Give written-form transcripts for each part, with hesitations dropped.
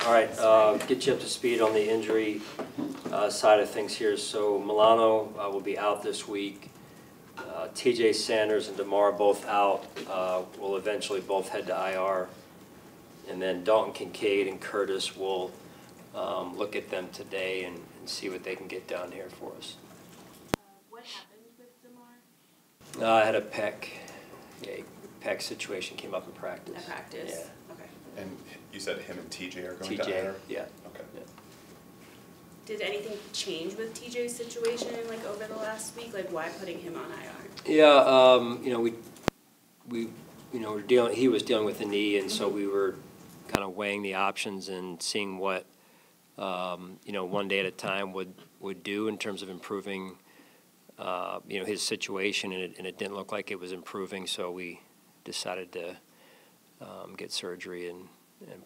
All right, get you up to speed on the injury side of things here. So Milano will be out this week. TJ Sanders and DeMar both out. Will eventually both head to IR. And then Dalton Kincaid and Curtis will look at them today and see what they can get down here for us. What happened with DeMar? I had a pec situation came up in practice. In practice? Yeah. Okay. And you said him and TJ are going to IR? Yeah. Okay. Yeah. Did anything change with TJ's situation like over the last week? Like why putting him on IR? Yeah, you know, we're dealing. He was dealing with the knee, and so we were kind of weighing the options and seeing what you know, one day at a time would do in terms of improving you know, his situation, and it didn't look like it was improving, so we decided to get surgery and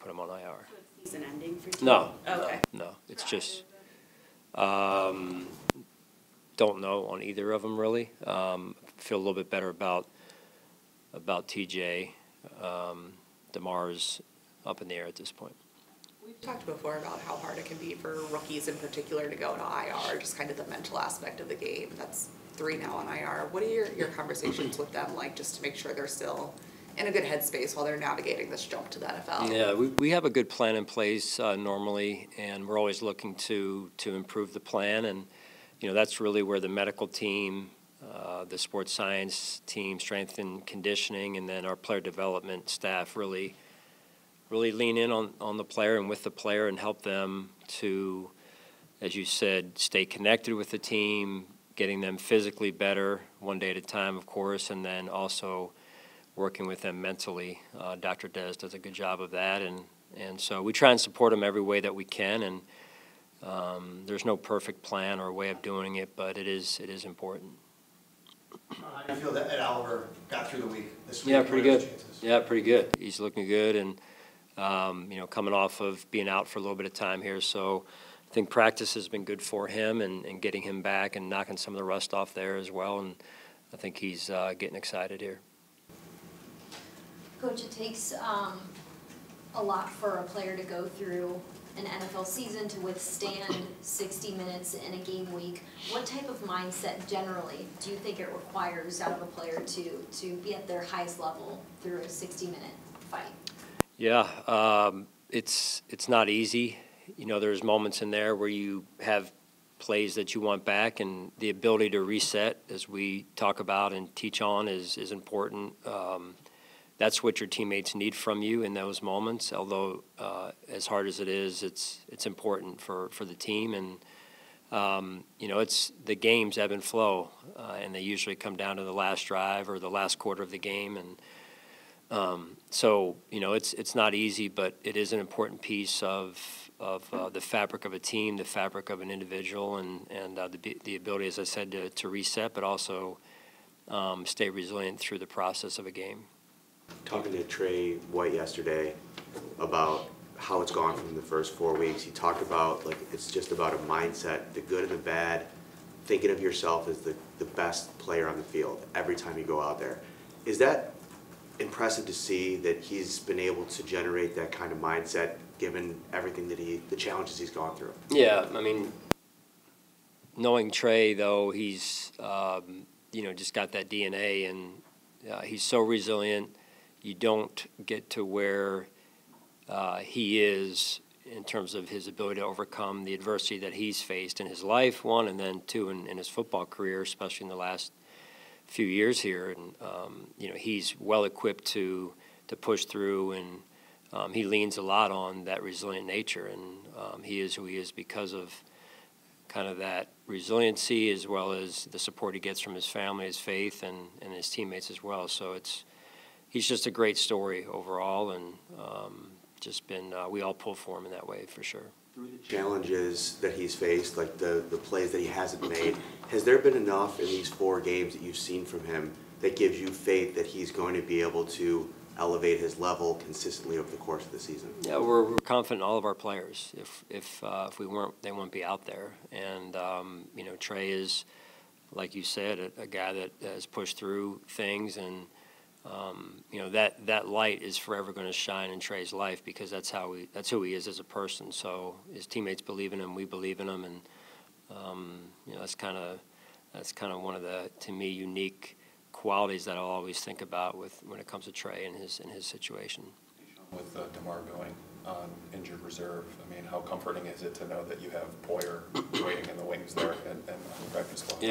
put him on IR. So it's season ending for TJ? No, okay. no, it's just don't know on either of them really. Feel a little bit better about TJ. DeMar's up in the air at this point. We've talked before about how hard it can be for rookies in particular to go to IR, just kind of the mental aspect of the game. That's 3 now on IR. What are your conversations with them like, just to make sure they're still in a good headspace while they're navigating this jump to the NFL? Yeah, we have a good plan in place normally, and we're always looking to improve the plan. And you know, that's really where the medical team, the sports science team, strength and conditioning, and then our player development staff really lean in on the player and with the player and help them to, as you said, stay connected with the team, getting them physically better one day at a time, of course, and then also working with them mentally. Dr. Des does a good job of that, and so we try and support them every way that we can, and there's no perfect plan or way of doing it, but it is important. How do you feel that Ed Oliver got through the week this week? Yeah, pretty good. Yeah, pretty good. He's looking good, and you know, coming off of being out for a little bit of time here, so I think practice has been good for him and getting him back and knocking some of the rust off there as well, and I think he's getting excited here. Coach, it takes a lot for a player to go through an NFL season to withstand 60 minutes in a game week. What type of mindset generally do you think it requires out of a player to be at their highest level through a 60-minute fight? Yeah, it's not easy. You know, there's moments in there where you have plays that you want back, and the ability to reset, as we talk about and teach on, is important. That's what your teammates need from you in those moments. Although as hard as it is, it's important for the team, and you know, it's the games ebb and flow, and they usually come down to the last drive or the last quarter of the game, and so you know, it's not easy, but it is an important piece of the fabric of a team, the fabric of an individual, and the ability, as I said, to reset, but also stay resilient through the process of a game. Talking to Trey White yesterday about how it's gone from the first 4 weeks, he talked about like it's just about a mindset, the good and the bad, thinking of yourself as the best player on the field every time you go out there. Is that impressive to see that he's been able to generate that kind of mindset given everything that the challenges he's gone through? Yeah, I mean, knowing Trey though, he's you know, just got that DNA, and he's so resilient. You don't get to where he is in terms of his ability to overcome the adversity that he's faced in his life, one, and then two, in his football career, especially in the last few years here. And you know, he's well equipped to push through, and he leans a lot on that resilient nature, and he is who he is because of kind of that resiliency, as well as the support he gets from his family, his faith, and his teammates as well. So he's just a great story overall, and just been we all pull for him in that way for sure. Through the challenges that he's faced, like the plays that he hasn't made, has there been enough in these 4 games that you've seen from him that gives you faith that he's going to be able to elevate his level consistently over the course of the season? Yeah, we're confident in all of our players. If we weren't, they wouldn't be out there. And you know, Trey is, like you said, a guy that has pushed through things, and you know, that light is forever going to shine in Trey's life, because that's who he is as a person. So his teammates believe in him, we believe in him, and you know, that's kind of one of the, to me, unique qualities that I'll always think about when it comes to Trey and his situation. With DeMar going on injured reserve, I mean, how comforting is it to know that you have Poyer waiting in the wings there and on the practice squad?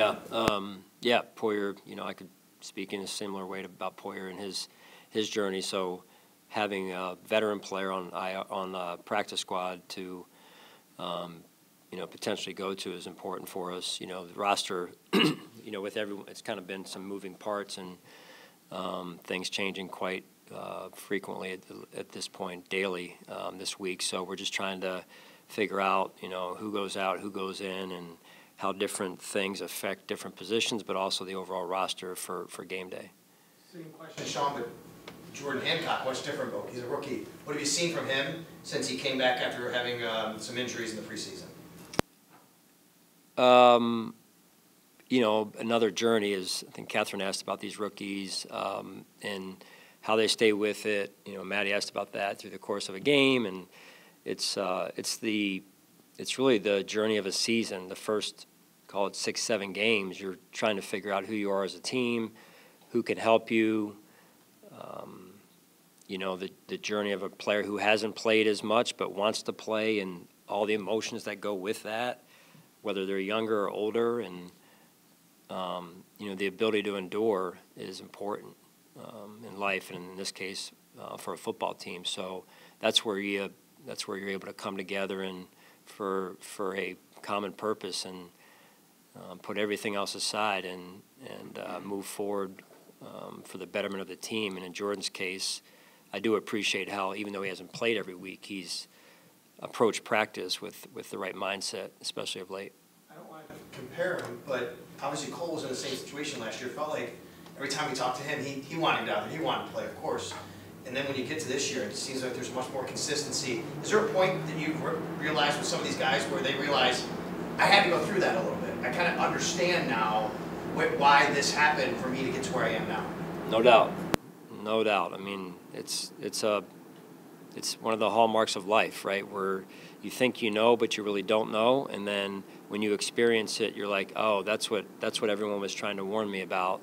Yeah, Poyer, you know, I could speak in a similar way about Poyer and his journey. So having a veteran player on practice squad to you know, potentially go to is important for us. You know, the roster, you know, with everyone, it's kind of been some moving parts and things changing quite frequently at this point, daily this week. So we're just trying to figure out, you know, who goes out, who goes in, and how different things affect different positions, but also the overall roster for game day. Same question, Sean, but Jordan Hancock, what's different about? He's a rookie. What have you seen from him since he came back after having some injuries in the preseason? You know, another journey is, I think Catherine asked about these rookies and how they stay with it. You know, Maddie asked about that through the course of a game, and it's really the journey of a season. The first, call it 6-7 games, you're trying to figure out who you are as a team, who can help you. You know, the journey of a player who hasn't played as much but wants to play, and all the emotions that go with that, whether they're younger or older, and you know, the ability to endure is important in life, and in this case, for a football team. So that's where you're able to come together and for a common purpose, and put everything else aside and move forward for the betterment of the team. And in Jordan's case, I do appreciate how, even though he hasn't played every week, he's approached practice with the right mindset, especially of late. I don't want to compare him, but obviously Cole was in the same situation last year. It felt like every time we talked to him, he wanted to get out there. He wanted to play, of course. And then when you get to this year, it seems like there's much more consistency. Is there a point that you realize with some of these guys where they realize, I had to go through that a little bit. I kind of understand now why this happened for me to get to where I am now? No doubt. No doubt. I mean, it's one of the hallmarks of life, right? Where you think you know, but you really don't know, and then when you experience it, you're like, oh, that's what everyone was trying to warn me about,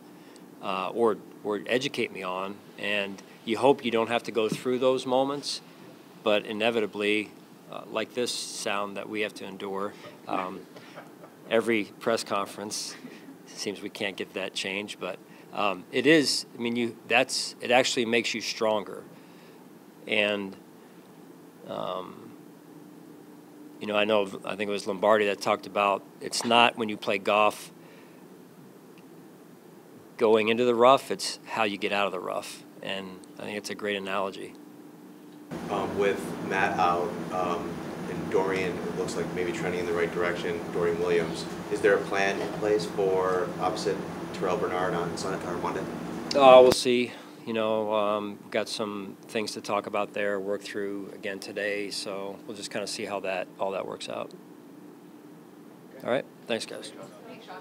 or educate me on. And you hope you don't have to go through those moments, but inevitably, like this sound that we have to endure, every press conference, it seems we can't get that change, but it is. I mean, it actually makes you stronger. And you know, I think it was Lombardi that talked about, it's not when you play golf going into the rough, it's how you get out of the rough. And I think it's a great analogy. With Matt out and Dorian, it looks like maybe trending in the right direction, Dorian Williams, is there a plan in place for opposite Terrell Bernard on Sunday or Monday? We'll see. You know, got some things to talk about there, work through again today, so we'll just kind of see how all that works out. All right, thanks, guys. Thanks, Sean.